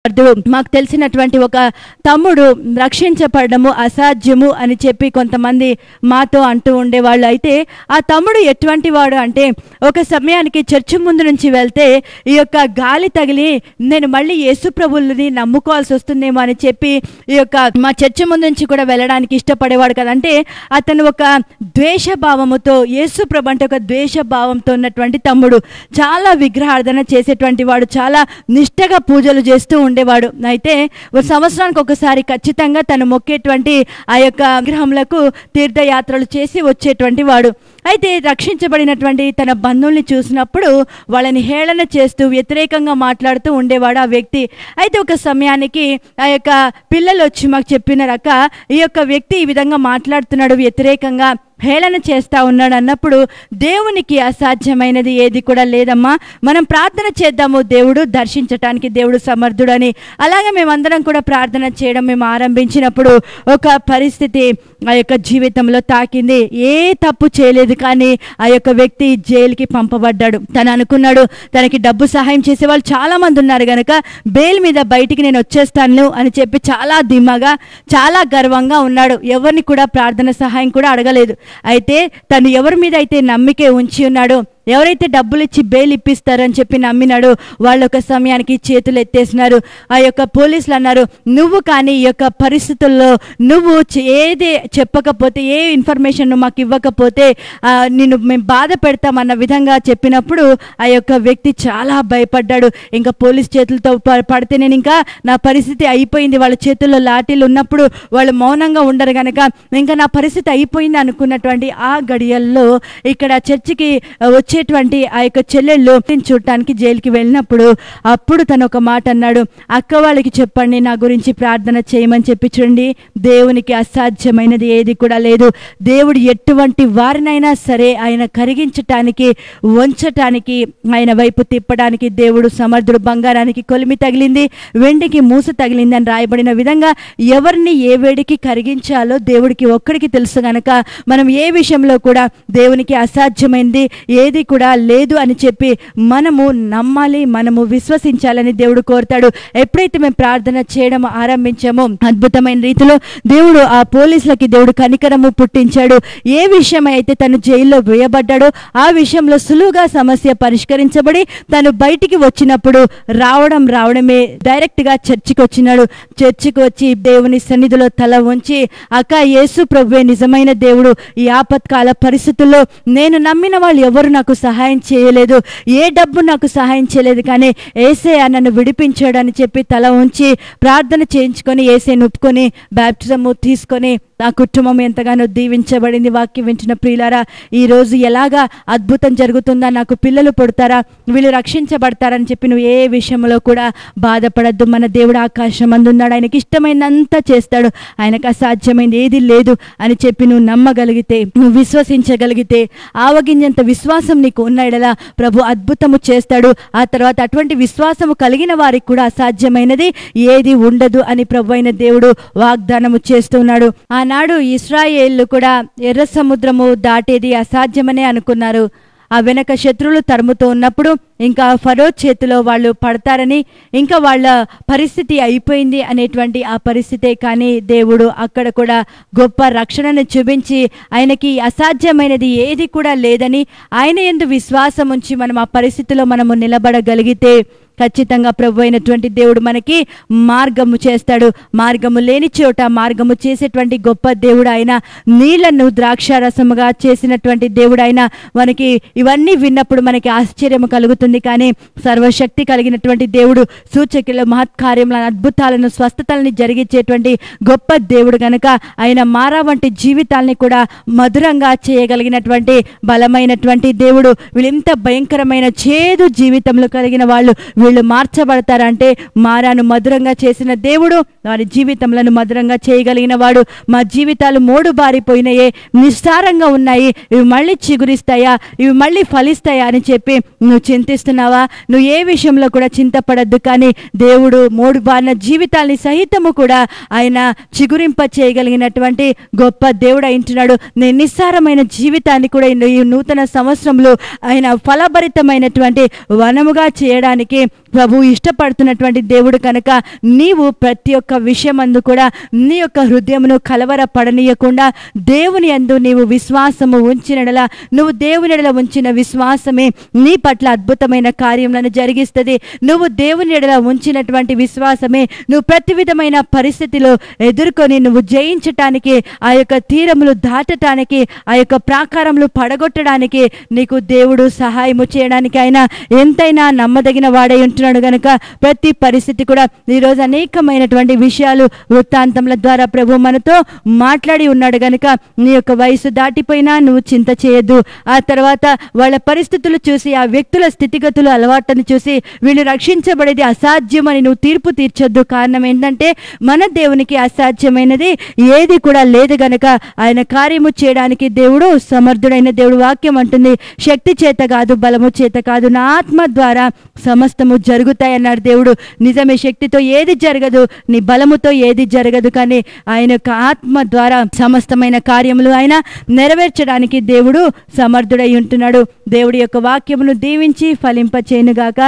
మాకు తెలిసినటువంటి ఒక తమ్ముడు రక్షించబడము అసాధ్యము అని చెప్పి కొంతమంది మాతో అంటూ ఉండేవాళ్ళు. అయితే ఆ తమ్ముడు ఎటువంటి వాడు అంటే, ఒక సమయానికి చర్చి ముందు నుంచి వెళ్తే ఈ యొక్క గాలి తగిలి నేను మళ్ళీ యేసు ప్రభువుని నమ్ముకోవాల్సి వస్తుందేమో అని చెప్పి ఈ యొక్క మా చర్చి ముందు నుంచి కూడా వెళ్ళడానికి ఇష్టపడేవాడు కదంటే, అతను ఒక ద్వేషభావముతో యేసు ప్రభు అంటే ఒక ద్వేషభావంతో ఉన్నటువంటి తమ్ముడు. చాలా విగ్రహార్థన చేసేటువంటి వాడు, చాలా నిష్టగా పూజలు చేస్తూ ఉండేవాడు. అయితే సంవత్సరానికి ఒకసారి ఖచ్చితంగా తను మొక్కేటువంటి ఆ యొక్క విగ్రహములకు తీర్థయాత్రలు చేసి వచ్చేటువంటి వాడు. అయితే రక్షించబడినటువంటి తన బంధువుల్ని చూసినప్పుడు వాళ్ళని హేళన చేస్తూ వ్యతిరేకంగా మాట్లాడుతూ ఉండేవాడు ఆ వ్యక్తి. అయితే ఒక సమయానికి ఆ యొక్క పిల్లలు వచ్చి మాకు చెప్పినారక్క, ఈ యొక్క వ్యక్తి ఈ విధంగా మాట్లాడుతున్నాడు, వ్యతిరేకంగా హేళన చేస్తూ ఉన్నాడు అన్నప్పుడు, దేవునికి అసాధ్యమైనది ఏది కూడా లేదమ్మా, మనం ప్రార్థన చేద్దాము, దేవుడు దర్శించటానికి దేవుడు సమర్థుడని. అలాగే మేమందరం కూడా ప్రార్థన చేయడం మేము ఆరంభించినప్పుడు ఒక పరిస్థితి ఆ యొక్క జీవితంలో తాకింది. ఏ తప్పు చేయలేదు, కానీ ఆ యొక్క వ్యక్తి జైలుకి పంపబడ్డాడు. తను అనుకున్నాడు తనకి డబ్బు సహాయం చేసే వాళ్ళు చాలా మంది ఉన్నారు కనుక బెయిల్ మీద బయటికి నేను వచ్చేస్తాను అని చెప్పి చాలా ధీమాగా, చాలా గర్వంగా ఉన్నాడు. ఎవరిని కూడా ప్రార్థన సహాయం కూడా అడగలేదు. అయితే తను ఎవరి మీద అయితే నమ్మిక ఉంచి ఉన్నాడో, ఎవరైతే డబ్బులు ఇచ్చి బెయిల్ ఇప్పిస్తారని చెప్పి నమ్మినాడు, వాళ్ళు ఒక సమయానికి చేతులు ఎత్తేసినారు. ఆ యొక్క పోలీసులు అన్నారు, నువ్వు కానీ ఈ యొక్క పరిస్థితుల్లో నువ్వు ఏది చెప్పకపోతే, ఏ ఇన్ఫర్మేషన్ మాకు ఇవ్వకపోతే నిన్ను మేము బాధ పెడతామన్న విధంగా చెప్పినప్పుడు ఆ యొక్క వ్యక్తి చాలా భయపడ్డాడు. ఇంకా పోలీస్ చేతులతో పడితే నేను ఇంకా నా పరిస్థితి అయిపోయింది, వాళ్ళ చేతుల్లో లాఠీలు ఉన్నప్పుడు వాళ్ళు మౌనంగా ఉండరు కనుక ఇంకా నా పరిస్థితి అయిపోయింది అనుకున్నటువంటి ఆ గడియల్లో ఇక్కడ చర్చికి వచ్చేటువంటి ఆ యొక్క చెల్లెళ్ళు చూడటానికి జైలుకి వెళ్ళినప్పుడు అప్పుడు తను ఒక మాట అన్నాడు, అక్క వాళ్ళకి చెప్పండి నా గురించి ప్రార్థన చేయమని చెప్పి. చూడండి, దేవునికి అసాధ్యమైనది ఏది కూడా లేదు. దేవుడు ఎటువంటి వారినైనా సరే ఆయన కరిగించటానికి, వంచటానికి, ఆయన వైపు తిప్పడానికి దేవుడు సమర్థుడు. బంగారానికి కొలిమి తగిలింది, వెండికి మూస తగిలింది అని రాయబడిన విధంగా ఎవరిని ఏ వేడికి కరిగించాలో దేవుడికి ఒక్కడికి తెలుసు గనక మనం ఏ విషయంలో కూడా దేవునికి అసాధ్యమైంది ఏది కూడా లేదు అని చెప్పి మనము నమ్మాలి, మనము విశ్వసించాలని దేవుడు కోరుతాడు. ఎప్పుడైతే మేము ప్రార్థన చేయడం ఆరంభించామో అద్భుతమైన రీతిలో దేవుడు ఆ పోలీసులకి దేవుడు కనికరము పుట్టించాడు. ఏ విషయం అయితే తను జైల్లో వేయబడ్డాడో ఆ విషయంలో సులువుగా సమస్య పరిష్కరించబడి తను బయటికి వచ్చినప్పుడు రావడమే డైరెక్ట్ గా చర్చికి వచ్చినాడు. చర్చికి వచ్చి దేవుని సన్నిధిలో తల ఉంచి, అక్క యేసు ప్రభువే నిజమైన దేవుడు, ఈ ఆపత్కాల పరిస్థితుల్లో నేను నమ్మిన వాళ్ళు ఎవరు నాకు సహాయం చేయలేదు, ఏ డబ్బు నాకు సహాయం చేయలేదు, కానీ యేసయ్య నన్ను విడిపించాడు అని చెప్పి తల ఉంచి ప్రార్థన చేయించుకొని యేసయ్యను ఒప్పుకొని బాప్టిజము తీసుకొని ఆ కుటుంబం ఎంతగానో దీవించబడింది. వాక్యం వింటున్న ప్రియులారా, ఈరోజు ఎలాగా అద్భుతం జరుగుతుందా, నాకు పిల్లలు పుడతారా, వీళ్ళు రక్షించబడతారని చెప్పి నువ్వు ఏ విషయంలో కూడా బాధపడద్దు. మన దేవుడు ఆకాశం అందున్నాడు, ఆయనకి ఇష్టమైనంత చేస్తాడు, ఆయనకు అసాధ్యమైంది ఏది లేదు అని చెప్పి నువ్వు నమ్మగలిగితే, నువ్వు విశ్వసించగలిగితే, ఆవగింజంత విశ్వాసం నీకు ఉన్నాడలా ప్రభు అద్భుతము చేస్తాడు. ఆ తర్వాత అటువంటి విశ్వాసము కలిగిన వారికి కూడా అసాధ్యమైనది ఏది ఉండదు అని ప్రభు అయిన దేవుడు వాగ్దానము చేస్తున్నాడు. ఆనాడు ఇశ్రాయేలు కూడా ఎర్ర సముద్రము దాటేది అసాధ్యమనే అనుకున్నారు. ఆ వెనక శత్రువులు తరుముతూ ఉన్నప్పుడు ఇంకా ఫరో చేతిలో వాళ్ళు పడతారని, ఇంకా వాళ్ళ పరిస్థితి అయిపోయింది అనేటువంటి ఆ పరిస్థితే. కానీ దేవుడు అక్కడ కూడా గొప్ప రక్షణను చూపించి ఆయనకి అసాధ్యమైనది ఏది కూడా లేదని, ఆయన యందు విశ్వాసం ఉంచి మనం ఆ పరిస్థితిలో మనము నిలబడగలిగితే ఖచ్చితంగా ప్రభు అయినటువంటి దేవుడు మనకి మార్గము చేస్తాడు. మార్గము లేని చోట మార్గము చేసేటువంటి గొప్ప దేవుడు ఆయన. నీళ్లను ద్రాక్షారసముగా చేసినటువంటి దేవుడు ఆయన. మనకి ఇవన్నీ విన్నప్పుడు మనకి ఆశ్చర్యం కలుగుతుంది, కానీ సర్వశక్తి కలిగినటువంటి దేవుడు, సూచకుల మహత్కార్యములను, అద్భుతాలను, స్వస్థతల్ని జరిగించేటువంటి గొప్ప దేవుడు గనక ఆయన మారా వంటి జీవితాల్ని కూడా మధురంగా చేయగలిగినటువంటి బలమైనటువంటి దేవుడు. వీళ్ళెంత భయంకరమైన చేదు జీవితంలో కలిగిన వాళ్ళు వీళ్ళు మార్చబడతారంటే మారాను మధురంగా చేసిన దేవుడు వారి జీవితంలో మధురంగా చేయగలిగిన వాడు. మా జీవితాలు మోడు బారిపోయినాయే, నిస్సారంగా ఉన్నాయి, ఇవి మళ్ళీ చిగురిస్తాయా, ఇవి మళ్ళీ ఫలిస్తాయా అని చెప్పి నువ్వు చింతిస్తున్నావా? నువ్వు ఏ విషయంలో కూడా చింతపడద్దు. కానీ దేవుడు మోడు బారిన జీవితాల్ని సహితము కూడా ఆయన చిగురింప చేయగలిగినటువంటి గొప్ప దేవుడు అయింటున్నాడు. నేను నిస్సారమైన జీవితాన్ని కూడా ఈ నూతన సంవత్సరంలో ఆయన ఫలభరితమైనటువంటి వనముగా చేయడానికి ప్రభు ఇష్టపడుతున్నటువంటి దేవుడు కనుక నీవు ప్రతి ఒక్క విషయమందు కూడా నీ యొక్క హృదయమును కలవరపడనీయకుండా దేవుని యందు నీవు విశ్వాసము ఉంచినడలా, నువ్వు దేవుని ఎడల ఉంచిన విశ్వాసమే నీ పట్ల అద్భుతమైన కార్యములను జరిగిస్తుంది. నువ్వు దేవుని ఎడల ఉంచినటువంటి విశ్వాసమే నువ్వు ప్రతి విధమైన పరిస్థితిలో ఎదుర్కొని నువ్వు జయించటానికి, ఆ యొక్క తీరములు దాటటానికి, ఆ యొక్క ప్రాకారములు పడగొట్టడానికి నీకు దేవుడు సహాయము చేయడానికి ఆయన ఎంతైనా నమ్మదగిన వాడై ఉంటున్నాడు గనుక ప్రతి పరిస్థితి కూడా ఈరోజు అనేకమైనటువంటి విషయాలు వృత్తాంతముల ద్వారా ప్రభు మనతో మాట్లాడి ఉన్నాడు గనుక నీ యొక్క వయసు దాటిపోయినా నువ్వు చింత చేయొద్దు. ఆ తర్వాత వాళ్ళ పరిస్థితులు చూసి, ఆ వ్యక్తుల స్థితిగతులు అలవాట్లను చూసి వీళ్ళు రక్షించబడేది అసాధ్యమని నువ్వు తీర్పు తీర్చొద్దు. కారణం ఏంటంటే మన దేవునికి అసాధ్యమైనది ఏది కూడా లేదు గనక ఆయన కార్యము చేయడానికి దేవుడు సమర్థుడైన దేవుడు. వాక్యం అంటుంది, శక్తి చేత కాదు, బలము చేత కాదు, నా ఆత్మ ద్వారా సమస్తము జరుగుతాయి అన్నాడు దేవుడు. నిజమే, శక్తితో ఏది జరగదు, నీ బలముతో ఏది జరగదు, కానీ ఆయన యొక్క ఆత్మ ద్వారా సమస్తమైన కార్యములు ఆయన నెరవేర్చడానికి దేవుడు సమర్థుడై ఉంటున్నాడు. దేవుడి యొక్క వాక్యమును దీవించి ఫలింపచేయునుగాక.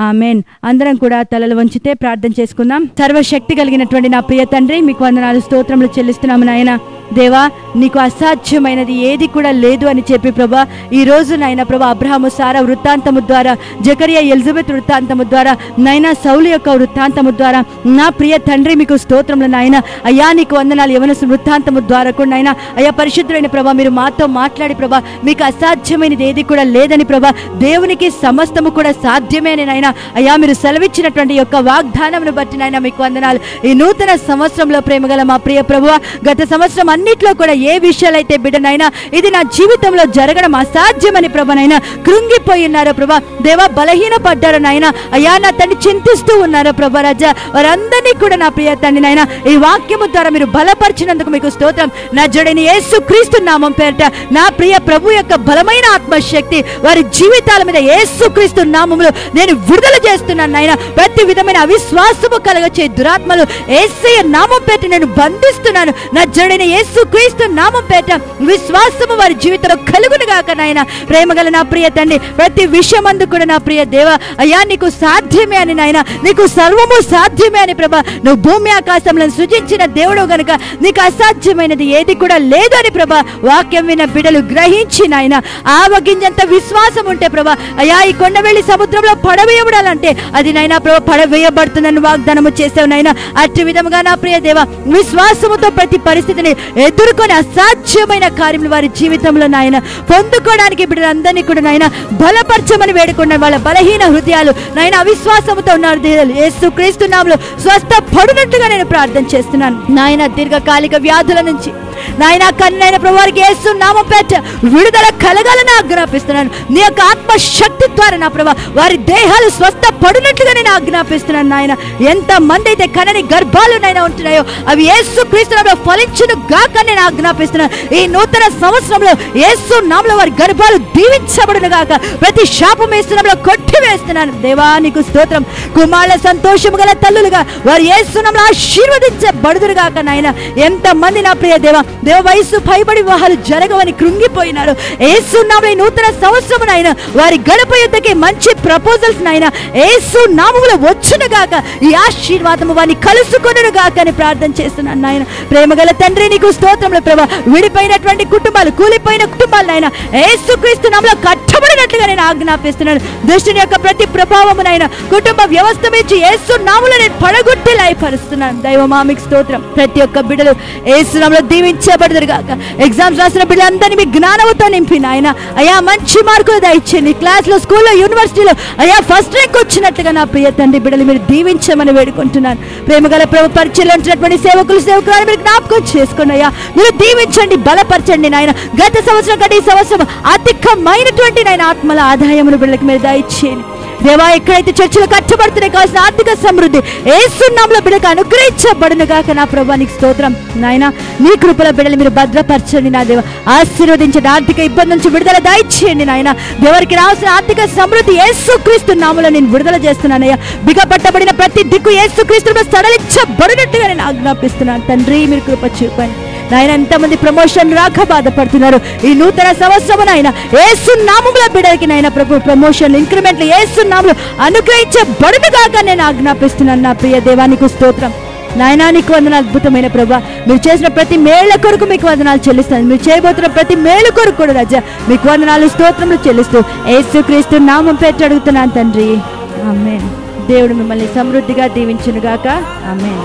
ఆమెన్. అందరం కూడా తలలు వంచితే ప్రార్థన చేసుకుందాం. సర్వశక్తి కలిగినటువంటి నా ప్రియ తండ్రి, మీకు వందనాలు, స్తోత్రములు చెల్లిస్తున్నాము నాయన. దేవా, నీకు అసాధ్యమైనది ఏది కూడా లేదు అని చెప్పి ప్రభా, ఈ రోజు నాయన ప్రభా అబ్రహాము సారా వృత్తాంతము ద్వారా, జకరియా ఎలిజబెత్ వృత్తాంతము ద్వారా, నైనా సౌలు యొక్క వృత్తాంతము ద్వారా, నా ప్రియ తండ్రి మీకు స్తోత్రములు నాయన. అయ్యా నీకు వందనాలు. యవనసు వృత్తాంతము ద్వారా కూడా నాయన అయ్యా పరిశుద్ధులైన ప్రభా మీరు మాతో మాట్లాడి ప్రభా, మీకు అసాధ్యమైనది ఏది కూడా లేదని ప్రభా, దేవునికి సమస్తము కూడా సాధ్యమే అని నాయన అయ్యా మీరు సెలవిచ్చినటువంటి యొక్క వాగ్దానమును బట్టి నాయన మీకు వందనాలు. ఈ నూతన సంవత్సరంలో ప్రేమగల మా ప్రియ ప్రభువా, గత సంవత్సరం అన్నిట్లో కూడా ఏ విషయాలైతే బిడ్డనైనా ఇది నా జీవితంలో జరగడం అసాధ్యమని ప్రభనైనా కృంగిపోయి ఉన్నారో ప్రభా, దేవా బలహీన పడ్డారు నాయన అయ్యా, నా తండ్రి చింతిస్తూ ఉన్నారో ప్రభా రాజా, వారందరినీ కూడా నా ప్రియ తండ్రి నాయన ఈ వాక్యము ద్వారా మీరు బలపరిచినందుకు మీకు స్తోత్రం. నా జడని యేసు క్రీస్తు నామం పేరిట నా ప్రియ ప్రభు యొక్క బలమైన ఆత్మశక్తి వారి జీవితాల మీద యేసు క్రీస్తు నామములో నేను విడుదల చేస్తున్నాను నాయన. ప్రతి విధమైన అవిశ్వాసము కలగచే దురాత్మలు యేసయ్య నామం పేరిట నేను బంధిస్తున్నాను. నా జడని యేసు క్రీస్తు నామం పేరిట విశ్వాసము వారి జీవితంలో కలుగును గాక నాయన. ప్రేమగల నా ప్రియ తండ్రి, ప్రతి విషయమందు కూడా నా ప్రియ దేవ అయ్యా నీకు సాధ్యమే అని నాయన, నీకు సర్వము సాధ్యమే అని ప్రభా, నువ్వు భూమి ఆకాశములను సృజించిన దేవుడు గనుక నీకు అసాధ్యమైనది ఏది కూడా లేదు అని ప్రభా వాక్యం విన్న బిడ్డలు గ్రహించి నాయన ఆవగింజంత విశ్వాసం ఉంటే ప్రభా అయ్యా ఈ కొండవెళ్ళి సముద్రంలో పడవేయబడాలంటే అది నైనా ప్రభా పడవేయబడుతుందని వాగ్దానము చేసావు నాయన. అట్టి విధముగా నా ప్రియ దేవ విశ్వాసముతో ప్రతి పరిస్థితిని ఎదుర్కొని అసాధ్యమైన కార్యములు వారి జీవితంలో నాయన పొందుకోవడానికి బిడ్డలందరినీ కూడా నాయన బలపరచమని వేడుకున్నాను. వాళ్ళ బలహీన హృదయాలు నాయన అవిశ్వాసముతో ఉన్నారు, యేసు క్రీస్తు నామములో స్వస్థపడినట్లుగా నేను ప్రార్థన చేస్తున్నాను నాయన. దీర్ఘకాలిక వ్యాధుల నుంచి నాయన కన్నైన ప్రభువారికి యేసు నామం పేరిట విడుదల కలగాలని ఆజ్ఞాపిస్తున్నాను. నీ యొక్క ఆత్మశక్తి ద్వారా నా ప్రభా వారి దేహాలు స్వస్థపడినట్లుగా నేను ఆజ్ఞాపిస్తున్నాను నాయన. ఎంత మంది అయితే కనని గర్భాలు నైనా ఉంటున్నాయో అవి యేసు క్రీస్తు నామములో ఫలించును గాక నేను ఆజ్ఞాపిస్తున్నాను. ఈ నూతన సంవత్సరంలో యేసు నామములో వారి గర్భాలు దీవించబడును గాక. ప్రతి శాపం యేసు నామములో కొట్టివేస్తున్నాను. దేవా నీకు స్తోత్రం. కుమారుల సంతోషము గల తల్లులుగా వారు యేసు నామములో ఆశీర్వదించబడుదురు గాక నాయన. ఎంత మంది నా ప్రియ దేవ దేవ వయసు భయపడి వివాహాలు జరగవని కృంగిపోయినారు. యేసు నామములో నూతన సంవత్సరం నాయన వారి గడప యుద్ధకి మంచి ప్రపోజల్స్ నాయన యేసు నామములో వచ్చును గాక. ఈ ఆశీర్వాదము వారిని కలుసుకొనును గాక అని ప్రార్థన చేస్తున్నాను నాయన. ప్రేమగల తండ్రి నీకు స్తోత్రములు ప్రభా. విడిపోయినటువంటి కుటుంబాలు, కూలిపోయిన కుటుంబాలు నాయన యేసు క్రీస్తు నామములో కట్టబడినట్లుగా నేను ఆజ్ఞాపిస్తున్నాను. దుష్టుని యొక్క ప్రతి ప్రభావము నాయన కుటుంబ వ్యవస్థ నుంచి యేసు నామములో నేను పడగొట్టి లయపరుస్తున్నాను. దైవమా మీకు స్తోత్రం. ప్రతి ఒక్క బిడ్డలు యేసు నామములో దీవించబడుదురు గాక. ఎగ్జామ్స్ రాసిన బిడ్డలందరినీ మీ జ్ఞానముతో నింపి నాయన అయ్యా మంచి మార్కులు దయచేయండి. క్లాస్లో, స్కూల్లో, యూనివర్సిటీలో అయ్యా ఫస్ట్ ర్యాంక్ వచ్చినట్లుగా నా ప్రియ తండ్రి బిడ్డలు మీరు దీవించమని వేడుకుంటున్నాను. ప్రేమగల ప్రభు పరిచయలో ఉంచినటువంటి సేవకులు మీరు జ్ఞాపకం చేసుకోండి అయ్యా. మీరు దీవించండి, బలపరచండి నాయన. గత సంవత్సరం కంటే ఈ సంవత్సరం అధికమైనటువంటి నాయన ఆత్మల ఆదాయమును బిడ్డలకు మీరు దయచేయండి. దేవా ఎక్కడైతే చర్చలు కట్టబడుతున్నాయి కావాల్సిన ఆర్థిక సమృద్ధి యేసు నామములో బిడ్డకు అనుగ్రహించబడును గాక. నా ప్రభువా నీకు స్తోత్రం నాయన. నీ కృపల బిడ్డలు మీరు భద్రపరచండి నా దేవ. ఆశీర్వదించండి, ఆర్థిక ఇబ్బంది నుంచి విడుదల దయచేయండి నాయన. ఎవరికి రావాల్సిన ఆర్థిక సమృద్ధి యేసు క్రీస్తు నామములో నేను విడుదల చేస్తున్నానయ్యా. బిగపట్టబడిన ప్రతి దిక్కు యేసు క్రీస్తులో సడలించబడినట్టుగా నేను ఆజ్ఞాపిస్తున్నాను తండ్రి. మీరు కృప చూపండి. నాయన ఎంతమంది ప్రమోషన్ రాక బాధపడుతున్నారు. ఈ నూతన సంవత్సరమునైనా యేసు నామములో బిడ్డలకి నాయన ప్రభు ప్రమోషన్ ఇంక్రిమెంట్లు యేసు నామములో అనుగ్రహించబడునుగాక నేను ఆజ్ఞాపిస్తున్నాను. నా ప్రియ దేవానికి స్తోత్రం. నాయనా నీకు వందనాలు. అద్భుతమైన ప్రభా, మీరు చేసిన ప్రతి మేళ్ల కొరకు మీకు వందనాలు చెల్లిస్తాను. మీరు చేయబోతున్న ప్రతి మేలు కొరకు కూడా రాజా మీకు వందనాలు స్తోత్రములు చెల్లిస్తూ యేసుక్రీస్తు నామం పెట్టి అడుగుతున్నాను తండ్రి. ఆమేన్. దేవుడు మిమ్మల్ని సమృద్ధిగా దీవించునుగాక. ఆమేన్.